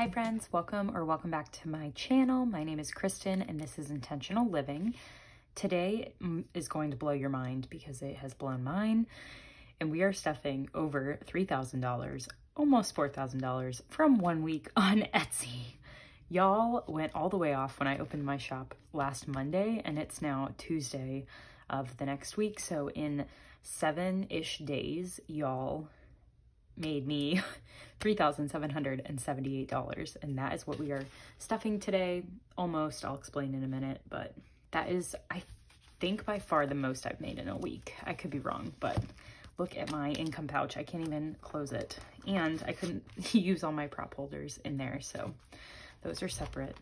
Hi friends, welcome back to my channel. My name is Kristen and this is Intentional Living. Today is going to blow your mind because it has blown mine, and we are stuffing over $3,000, almost $4,000 from 1 week on Etsy. Y'all went all the way off when I opened my shop last Monday, and it's now Tuesday of the next week. So in 7-ish days, y'all made me $3,778, and that is what we are stuffing today. Almost, I'll explain in a minute, but that is, I think, by far the most I've made in a week. I could be wrong, but look at my income pouch. I can't even close it, and I couldn't use all my prop holders in there, so those are separate.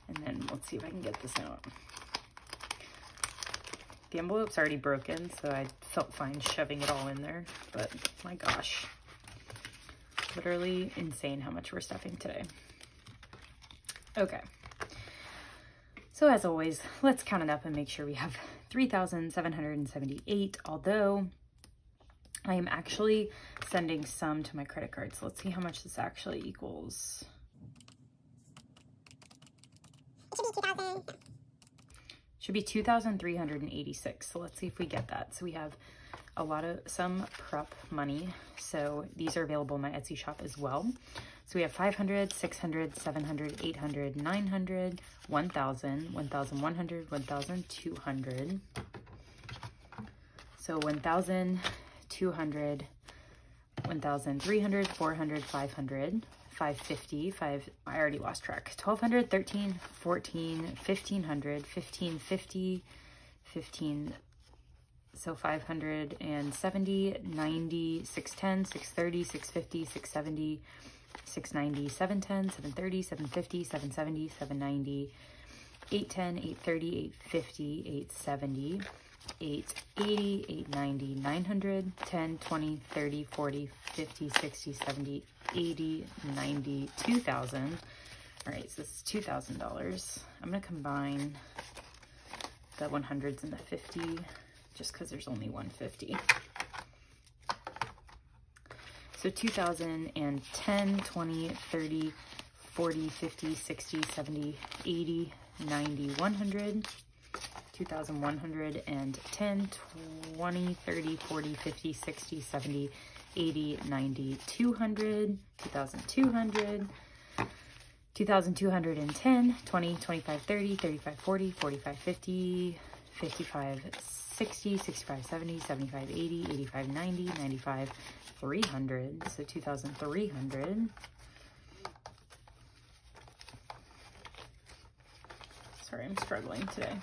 And then let's see if I can get this out. The envelope's already broken, so I felt fine shoving it all in there, but my gosh, literally insane how much we're stuffing today. Okay, so as always, let's count it up and make sure we have 3,778, although I am actually sending some to my credit card, so let's see how much this actually equals. Should be 2,386. So let's see if we get that. So we have some prep money. So these are available in my Etsy shop as well. So we have 500, 600, 700, 800, 900, 1,000, 1,100, 1,200. So 1,200, 1,300, 400, 500. 550, I already lost track. 1,200, 13, 14, 1,500, 1,550, 15, so 570, 90, 610, 630, 650, 670, 690, 710, 730, 750, 770, 790, 810, 830, 850, 870, 880, 890, 900, 10, 20, 30, 40, 50, 60, 70, 80, 90, 2,000. All right, so this is $2,000. I'm gonna combine the 100s and the 50 just because there's only 150. So 2,010, 20, 30, 40, 50, 60, 70, 80, 90, 100. 2,110, 20, 30, 40, 50, 60, 70, 80, 90, 200, 2,200, 2,210, 20, 25, 30, 35, 40, 45, 50, 55, 60, 65, 70, 75, 80, 85, 90, 95, 300, so 2,300. Sorry, I'm struggling today.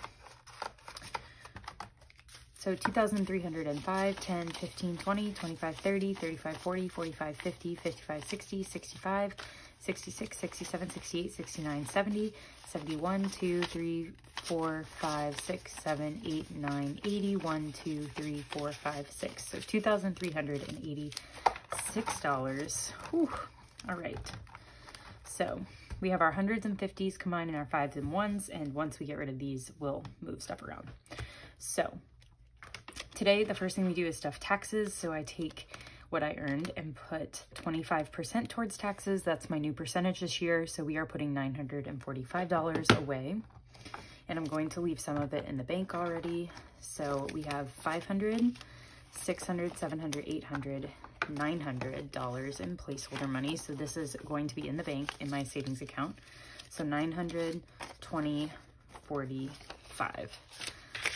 So 2,305, 10, 15, 20, 25, 30, 35, 40, 45, 50, 55, 60, 65, 66, 67, 68, 69, 70, 71, 2, 3, 4, 5, 6, 7, 8, 9, 80, 1, 2, 3, 4, 5, 6. So $2,386. Whew. All right. So we have our hundreds and 50s combined in our 5s and 1s, and once we get rid of these, we'll move stuff around. So today, the first thing we do is stuff taxes. So I take what I earned and put 25% towards taxes. That's my new percentage this year. So we are putting $945 away, and I'm going to leave some of it in the bank already. So we have 500, 600, 700, 800, $900 in placeholder money. So this is going to be in the bank in my savings account. So 900, 20, 45.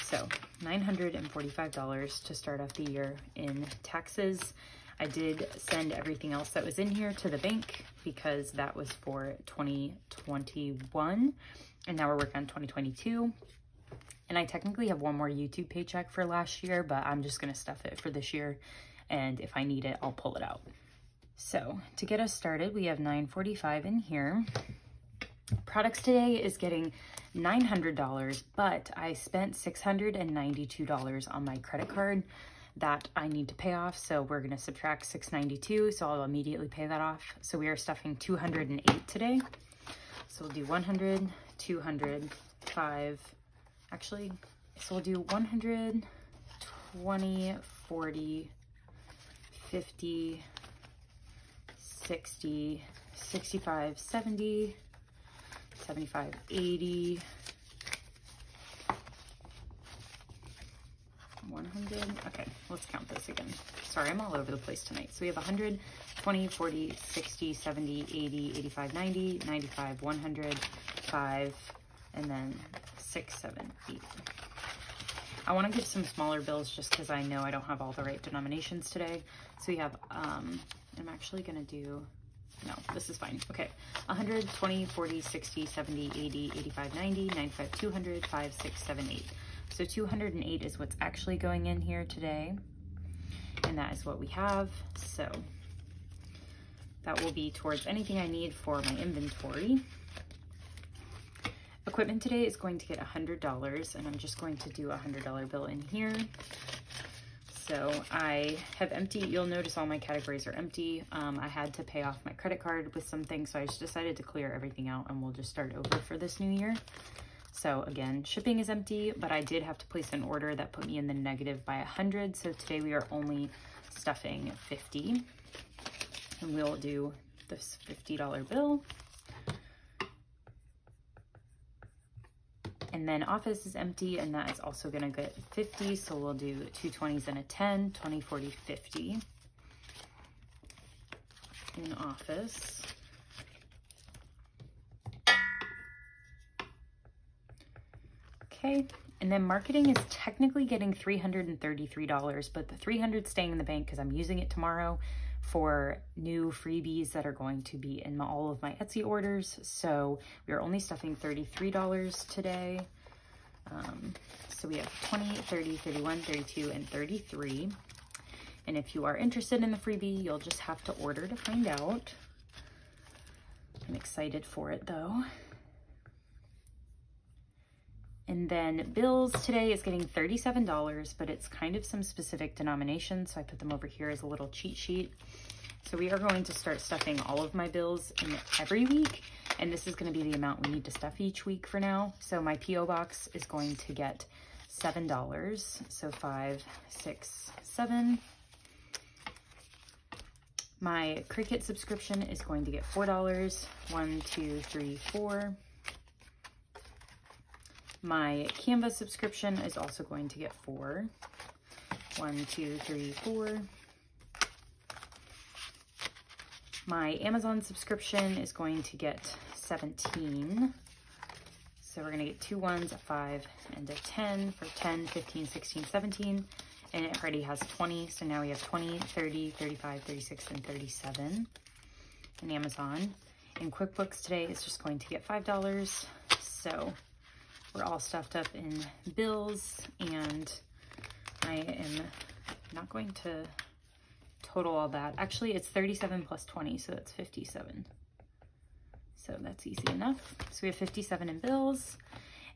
So $945 to start off the year in taxes. I did send everything else that was in here to the bank because that was for 2021, and now we're working on 2022. And I technically have one more YouTube paycheck for last year, but I'm just gonna stuff it for this year, and if I need it, I'll pull it out. So to get us started, we have $945 in here. Products today is getting $900, but I spent $692 on my credit card that I need to pay off. So we're going to subtract $692, so I'll immediately pay that off. So we are stuffing 208 today. So we'll do 100, 200, 5, actually, so we'll do 100, 20, 40, 50, 60, 65, 70, 75, 80, 100. Okay, let's count this again. Sorry, I'm all over the place tonight. So we have 100, 20, 40, 60, 70, 80, 85, 90, 95, 100, 5, and then 6, 7, 8. I want to give some smaller bills just because I know I don't have all the right denominations today. So we have, I'm actually going to do, no, this is fine. Okay, 100, 20, 40, 60, 70, 80, 85, 90, 95, 200, 5, 6, 7, 8. So 208 is what's actually going in here today. And that is what we have. So that will be towards anything I need for my inventory. Equipment today is going to get $100, and I'm just going to do a $100 bill in here. So I have empty, you'll notice all my categories are empty. I had to pay off my credit card with some things, so I just decided to clear everything out and we'll just start over for this new year. So again, shipping is empty, but I did have to place an order that put me in the negative by 100. So today we are only stuffing 50, and we'll do this $50 bill. And then office is empty, and that is also gonna get 50. So we'll do 2 20s and a 10, 20, 40, 50 in office. Okay, and then marketing is technically getting $333, but the $300 staying in the bank because I'm using it tomorrow for new freebies that are going to be in all of my Etsy orders. So we are only stuffing $33 today. So we have 20, 30, 31, 32, and 33. And if you are interested in the freebie, you'll just have to order to find out. I'm excited for it though. And then bills today is getting $37, but it's kind of some specific denominations. So I put them over here as a little cheat sheet. So we are going to start stuffing all of my bills in every week. And this is going to be the amount we need to stuff each week for now. So my PO box is going to get $7. So 5, 6, 7. My Cricut subscription is going to get $4. 1, 2, 3, 4. My Canva subscription is also going to get 4. 1, 2, 3, 4. My Amazon subscription is going to get 17. So we're gonna get 2 1s, a 5, and a 10 for 10, 15, 16, 17. And it already has 20, so now we have 20, 30, 35, 36, and 37 in Amazon. And QuickBooks today is just going to get $5. So we're all stuffed up in bills, and I am not going to total all that. Actually, it's 37 plus 20, so that's 57. So that's easy enough. So we have 57 in bills.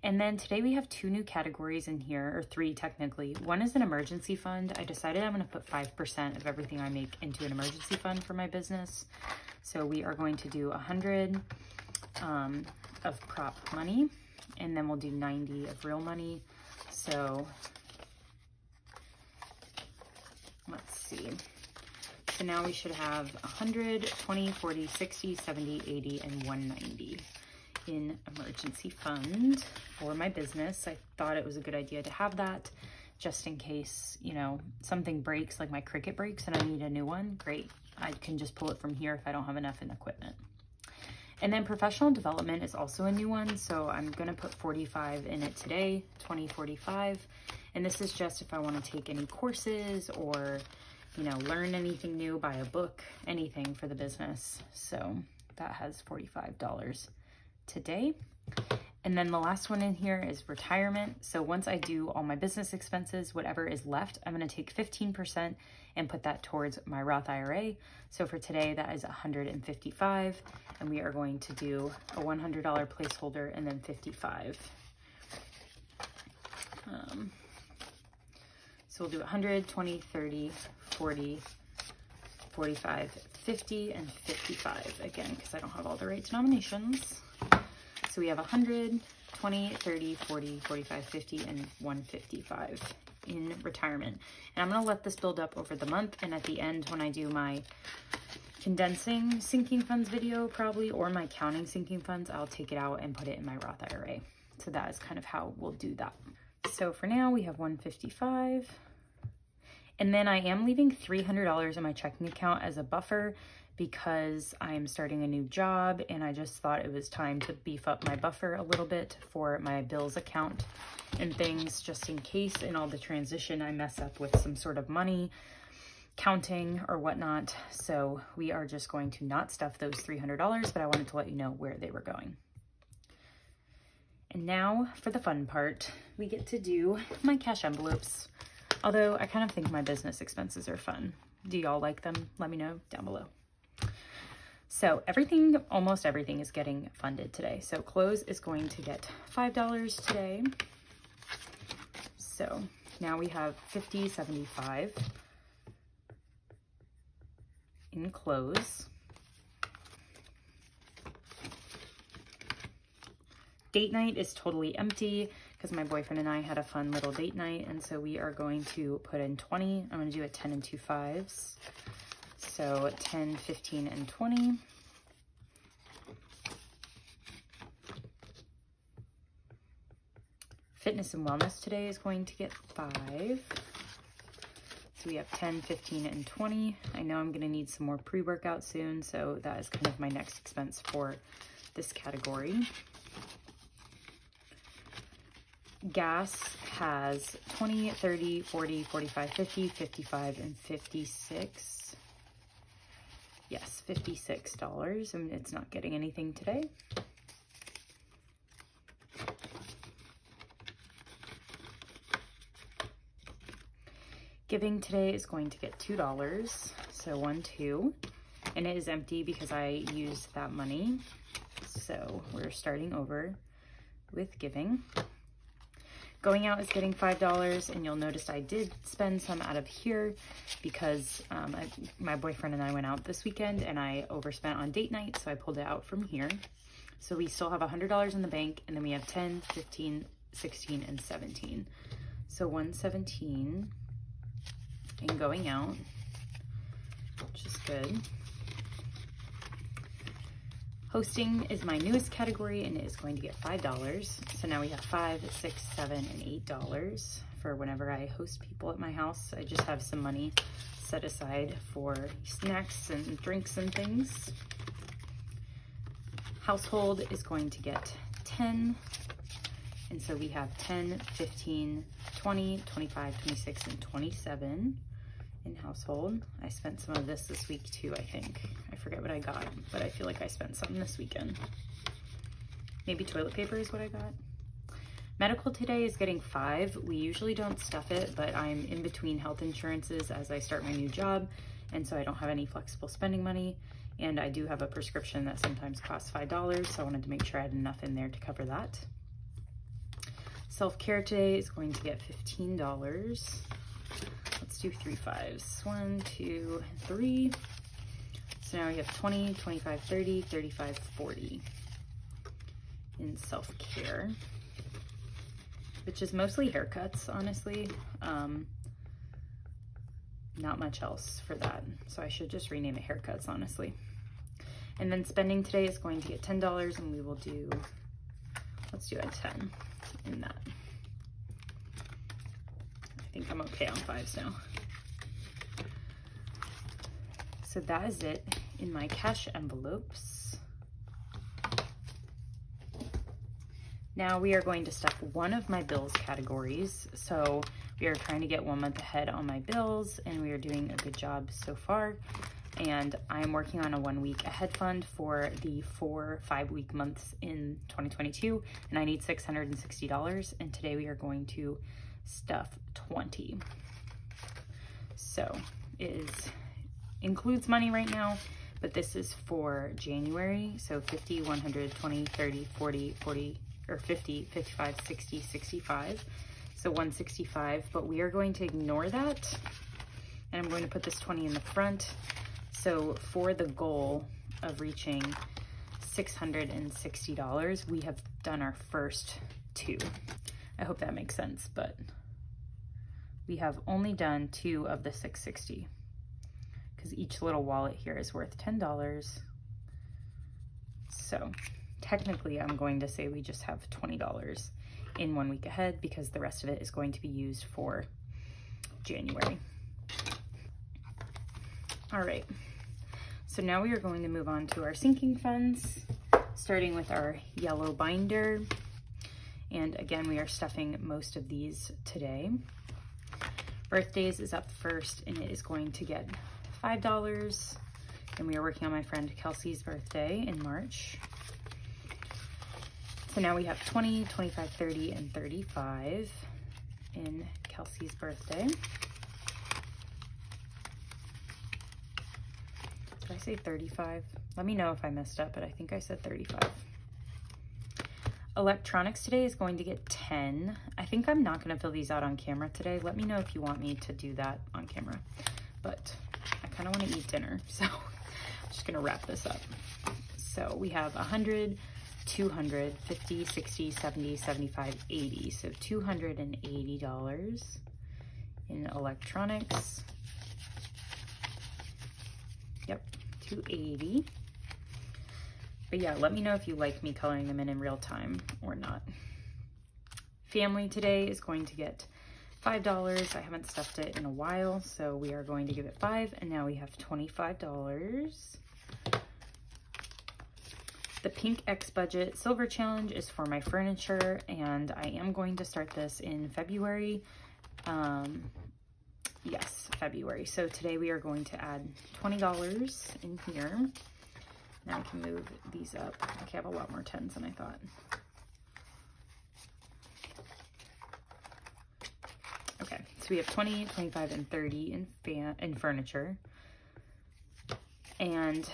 And then today we have 2 new categories in here, or 3 technically. One is an emergency fund. I decided I'm gonna put 5% of everything I make into an emergency fund for my business. So we are going to do 100 of prop money, and then we'll do 90 of real money. So let's see. So now we should have 100, 20, 40, 60, 70, 80, and 190 in emergency fund for my business. I thought it was a good idea to have that just in case, you know, something breaks, like my Cricut breaks and I need a new one. Great. I can just pull it from here if I don't have enough in equipment. And then professional development is also a new one. So I'm going to put 45 in it today, 20, 45. And this is just if I want to take any courses or, you know, learn anything new, buy a book, anything for the business. So that has $45 today. And then the last one in here is retirement. So once I do all my business expenses, whatever is left, I'm going to take 15% and put that towards my Roth IRA. So for today, that is $155. And we are going to do a $100 placeholder and then 55. So we'll do 100, 20, 30, 40, 45, 50, and 55 again, because I don't have all the right denominations. So we have 100, 20, 30, 40, 45, 50, and 155 in retirement. And I'm going to let this build up over the month. And at the end, when I do my condensing sinking funds video probably, or my counting sinking funds. I'll take it out and put it in my Roth IRA. So that is kind of how we'll do that. So for now we have 155. And then I am leaving $300 in my checking account as a buffer because I'm starting a new job and I just thought it was time to beef up my buffer a little bit for my bills account and things, just in case in all the transition I mess up with some sort of money counting or whatnot. So we are just going to not stuff those $300, but I wanted to let you know where they were going. And now for the fun part, we get to do my cash envelopes. Although I kind of think my business expenses are fun. Do y'all like them? Let me know down below. So everything, almost everything is getting funded today. So clothes is going to get $5 today. So now we have $50, $75 in clothes. Date night is totally empty because my boyfriend and I had a fun little date night, and so we are going to put in 20. I'm going to do a 10 and 2 5s. So 10, 15, and 20. Fitness and wellness today is going to get 5. So we have 10, 15, and 20. I know I'm going to need some more pre-workout soon, so that is kind of my next expense for this category. Gas has 20, 30, 40, 45, 50, 55, and 56. Yes, $56. I mean, it's not getting anything today. Giving today is going to get $2. So 1, 2. And it is empty because I used that money. So we're starting over with giving. Going out is getting $5, and you'll notice I did spend some out of here because my boyfriend and I went out this weekend and I overspent on date night, so I pulled it out from here. So we still have $100 in the bank, and then we have 10, 15, 16, and 17. So 117 and going out, which is good. Hosting is my newest category, and it is going to get $5. So now we have $5, $6, $7, and $8 for whenever I host people at my house. I just have some money set aside for snacks and drinks and things. Household is going to get 10. And so we have 10, 15, 20, 25, 26, and 27 in household. I spent some of this week too, I think. I forget what I got, but I feel like I spent something this weekend. Maybe toilet paper is what I got. Medical today is getting 5. We usually don't stuff it, but I'm in between health insurances as I start my new job, and so I don't have any flexible spending money, and I do have a prescription that sometimes costs $5, so I wanted to make sure I had enough in there to cover that. Self-care today is going to get $15. Let's do 3 5s. 1, 2, 3. So now we have 20, 25, 30, 35, 40 in self-care, which is mostly haircuts, honestly. Not much else for that. So I should just rename it haircuts, honestly. And then spending today is going to get $10, and we will do, let's do a 10 in that. I think I'm okay on 5s now. So that is it in my cash envelopes. Now we are going to stuff one of my bills categories. So we are trying to get 1 month ahead on my bills, and we are doing a good job so far. And I'm working on a 1 week ahead fund for the 4 5-week months in 2022, and I need $660. And today we are going to stuff 20. So it includes money right now, but this is for January. So 50, 100, 20, 30, 40, 40, or 50, 55, 60, 65. So 165, but we are going to ignore that. And I'm going to put this 20 in the front. So for the goal of reaching $660, we have done our first 2. I hope that makes sense, but we have only done 2 of the 660. because each little wallet here is worth $10. So technically I'm going to say we just have $20 in 1 week ahead because the rest of it is going to be used for January. All right, so now we are going to move on to our sinking funds, starting with our yellow binder. And again, we are stuffing most of these today. Birthdays is up first, and it is going to get $5. And we are working on my friend Kelsey's birthday in March. So now we have 20, 25, 30, and 35 in Kelsey's birthday. Did I say 35? Let me know if I messed up, but I think I said 35. Electronics today is going to get 10. I think I'm not going to fill these out on camera today. Let me know if you want me to do that on camera. But I kind of want to eat dinner, so I'm just going to wrap this up. So we have 100, 200, 50, 60, 70, 75, 80. So $280 in electronics. Yep, 280. But yeah, let me know if you like me coloring them in real time or not. Family today is going to get $5. I haven't stuffed it in a while, so we are going to give it $5, and now we have $25. The Pink X Budget Silver Challenge is for my furniture, and I am going to start this in February. Yes, February. So today we are going to add $20 in here. Now I can move these up. Okay, I have a lot more 10s than I thought. Okay, so we have 20, 25, and 30 in furniture. And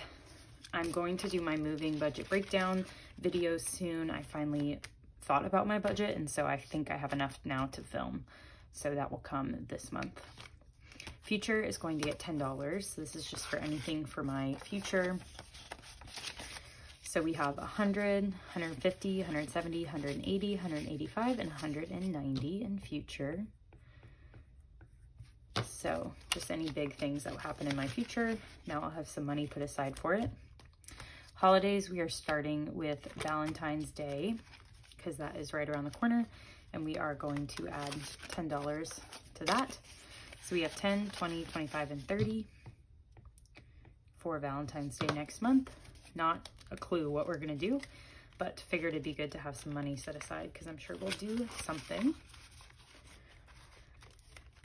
I'm going to do my moving budget breakdown video soon. I finally thought about my budget, and so I think I have enough now to film. So that will come this month. Future is going to get $10. This is just for anything for my future. So we have 100, 150, 170, 180, 185, and 190 in future. So just any big things that will happen in my future. Now I'll have some money put aside for it. Holidays, we are starting with Valentine's Day because that is right around the corner, and we are going to add $10 to that. So we have 10, 20, 25, and 30 for Valentine's Day next month. Not a clue what we're gonna do, but figured it'd be good to have some money set aside because I'm sure we'll do something.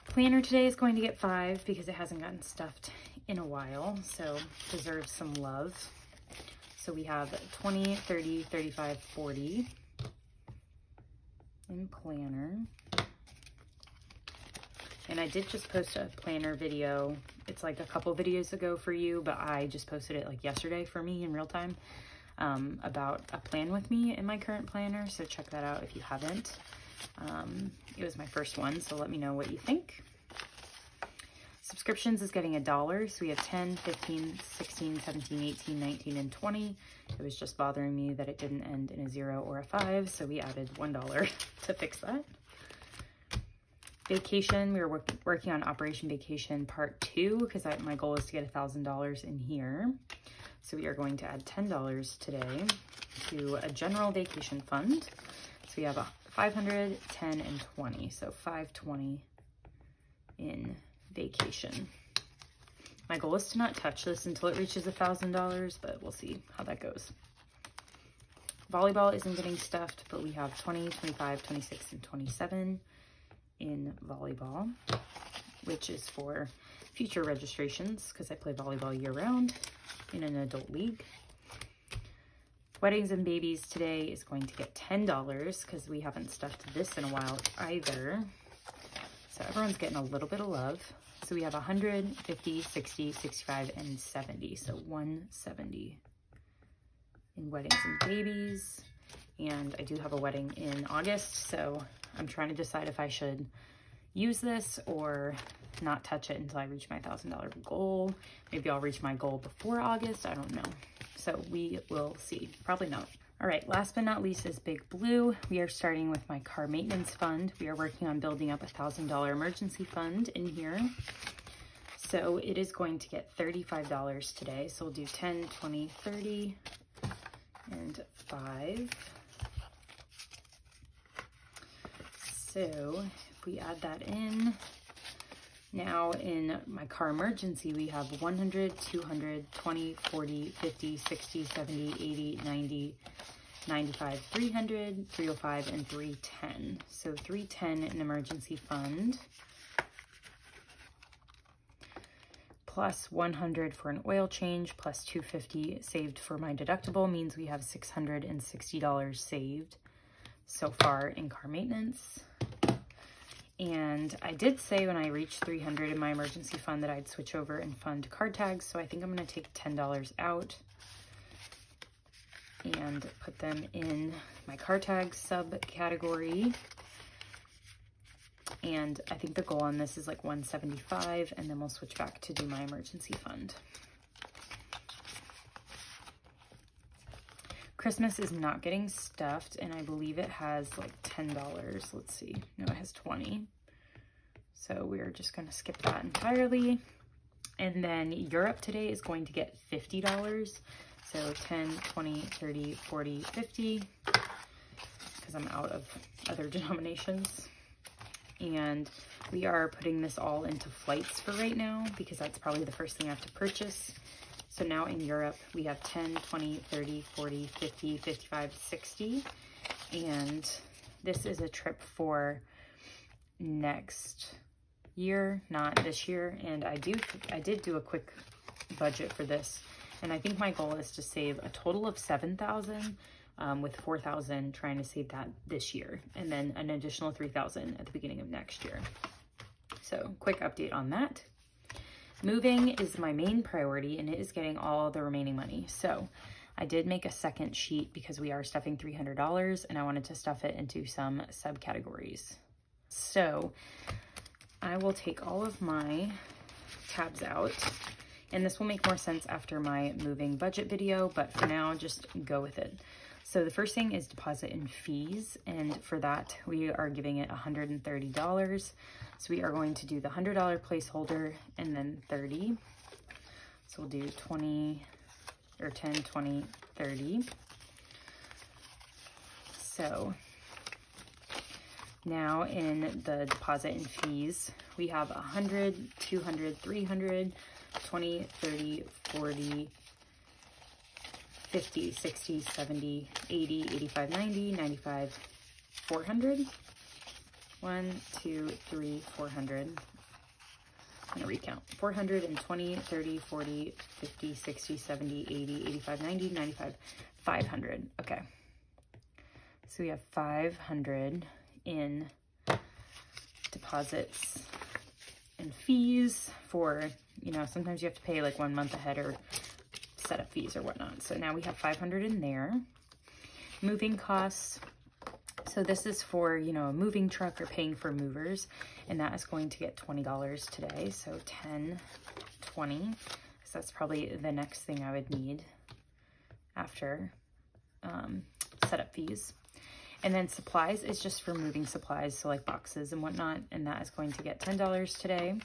Planner today is going to get 5 because it hasn't gotten stuffed in a while, so deserves some love. So we have 20, 30, 35, 40 in planner. And I did just post a planner video. It's like a couple videos ago for you, but I just posted it like yesterday for me in real time about a plan with me in my current planner. So check that out if you haven't. It was my first one, so let me know what you think. Subscriptions is getting $1. So we have 10, 15, 16, 17, 18, 19, and 20. It was just bothering me that it didn't end in a 0 or a 5, so we added $1 to fix that. Vacation, we were working on Operation Vacation Part 2 because my goal is to get $1,000 in here. So we are going to add $10 today to a general vacation fund. So we have 500, 10, and 20. So 520 in vacation. My goal is to not touch this until it reaches $1,000, but we'll see how that goes. Volleyball isn't getting stuffed, but we have 20, 25, 26, and 27 in volleyball, which is for future registrations because I play volleyball year-round in an adult league. Weddings and babies today is going to get $10 because we haven't stuffed this in a while either. So everyone's getting a little bit of love. So we have 100, 50, 60, 65, and 70. So 170 in weddings and babies. And I do have a wedding in August, so I'm trying to decide if I should use this or not touch it until I reach my $1,000 goal. Maybe I'll reach my goal before August, I don't know. So we will see, probably not. All right, last but not least is Big Blue. We are starting with my car maintenance fund. We are working on building up a $1,000 emergency fund in here. So it is going to get $35 today. So we'll do 10, 20, 30, and 5. So if we add that in, now in my car emergency, we have 100, 200, 20, 40, 50, 60, 70, 80, 90, 95, 300, 305, and 310. So 310 in emergency fund, plus 100 for an oil change, plus 250 saved for my deductible means we have $660 saved so far in car maintenance. And I did say when I reached 300 in my emergency fund that I'd switch over and fund card tags. So I think I'm going to take $10 out and put them in my card tag subcategory. And I think the goal on this is like 175, and then we'll switch back to do my emergency fund. Christmas is not getting stuffed, and I believe it has like $10. Let's see. No, it has 20. So we're just going to skip that entirely. And then Europe today is going to get $50. So 10, 20, 30, 40, 50, because I'm out of other denominations. And we are putting this all into flights for right now, because that's probably the first thing I have to purchase. So now in Europe, we have 10, 20, 30, 40, 50, 55, 60. And this is a trip for next year, not this year. And I did do a quick budget for this. And I think my goal is to save a total of $7,000, with $4,000 trying to save that this year. And then an additional $3,000 at the beginning of next year. So quick update on that. Moving is my main priority, and it is getting all the remaining money. So I did make a second sheet because we are stuffing $300, and I wanted to stuff it into some subcategories. So I will take all of my tabs out, and this will make more sense after my moving budget video, but for now, just go with it. So the first thing is deposit and fees, and for that, we are giving it $130. So we are going to do the $100 placeholder and then 30. So we'll do 20 or 10, 20, 30. So now in the deposit and fees, we have 100, 200, 300, 20, 30, 40, 50, 60, 70, 80, 85, 90, 95, 400. 1, 2, 3, 400. I'm going to recount. 420, 30, 40, 50, 60, 70, 80, 85, 90, 95, 500. Okay. So we have 500 in deposits and fees for, you know, sometimes you have to pay like 1 month ahead or set up fees or whatnot. So now we have 500 in there. Moving costs. So this is for, you know, a moving truck or paying for movers, and that is going to get $20 today. So 10, 20, so that's probably the next thing I would need after setup fees. And then supplies is just for moving supplies, so like boxes and whatnot, and that is going to get $10 today.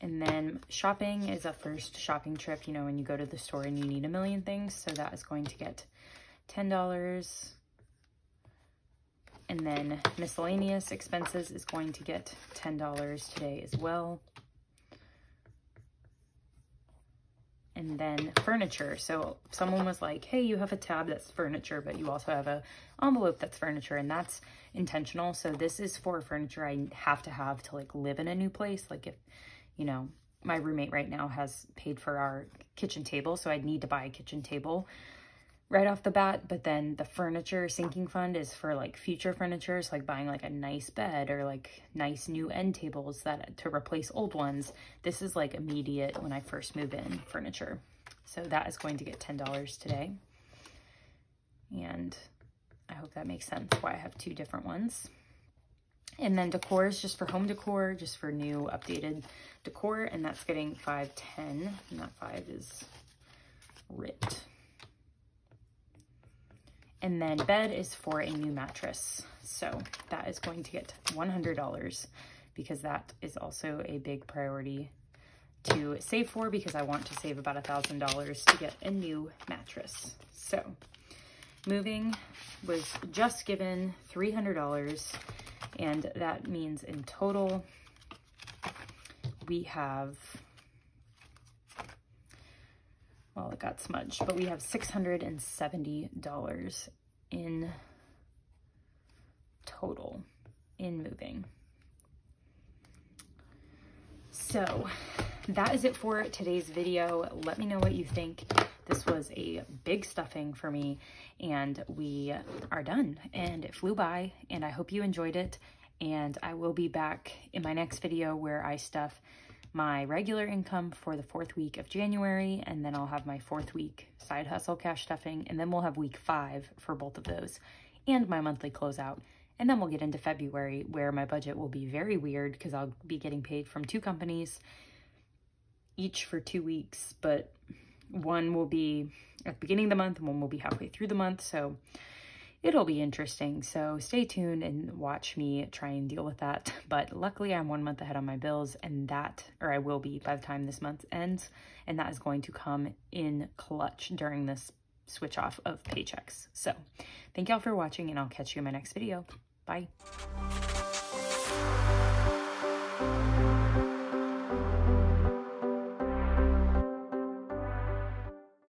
And then shopping is a first shopping trip, you know, when you go to the store and you need a million things. So that is going to get $10. And then miscellaneous expenses is going to get $10 today as well. And then furniture. So someone was like, hey, you have a tab that's furniture, but you also have a envelope that's furniture, and that's intentional. So this is for furniture I have to like live in a new place. Like if, you know, my roommate right now has paid for our kitchen table, so I'd need to buy a kitchen table right off the bat. But then the furniture sinking fund is for like future furniture, so like buying like a nice bed or like nice new end tables that to replace old ones. This is like immediate when I first move in furniture. So that is going to get $10 today. And I hope that makes sense why I have two different ones. And then decor is just for home decor, just for new updated decor, and that's getting $5.10, and that 5 is ripped. And then bed is for a new mattress. So that is going to get $100 because that is also a big priority to save for, because I want to save about $1,000 to get a new mattress. So moving was just given $300, and that means in total we have, well, it got smudged, but we have $670 in total in moving. So that is it for today's video. Let me know what you think. This was a big stuffing for me, and we are done, and it flew by, and I hope you enjoyed it. And I will be back in my next video where I stuff my regular income for the 4th week of January, and then I'll have my 4th week side hustle cash stuffing, and then we'll have week 5 for both of those, and my monthly closeout. And then we'll get into February, where my budget will be very weird because I'll be getting paid from 2 companies, each for 2 weeks, but one will be at the beginning of the month and one will be halfway through the month. So it'll be interesting. So stay tuned and watch me try and deal with that. But luckily I'm 1 month ahead on my bills, and that, or I will be by the time this month ends, and that is going to come in clutch during this switch off of paychecks. So thank y'all for watching, and I'll catch you in my next video. Bye.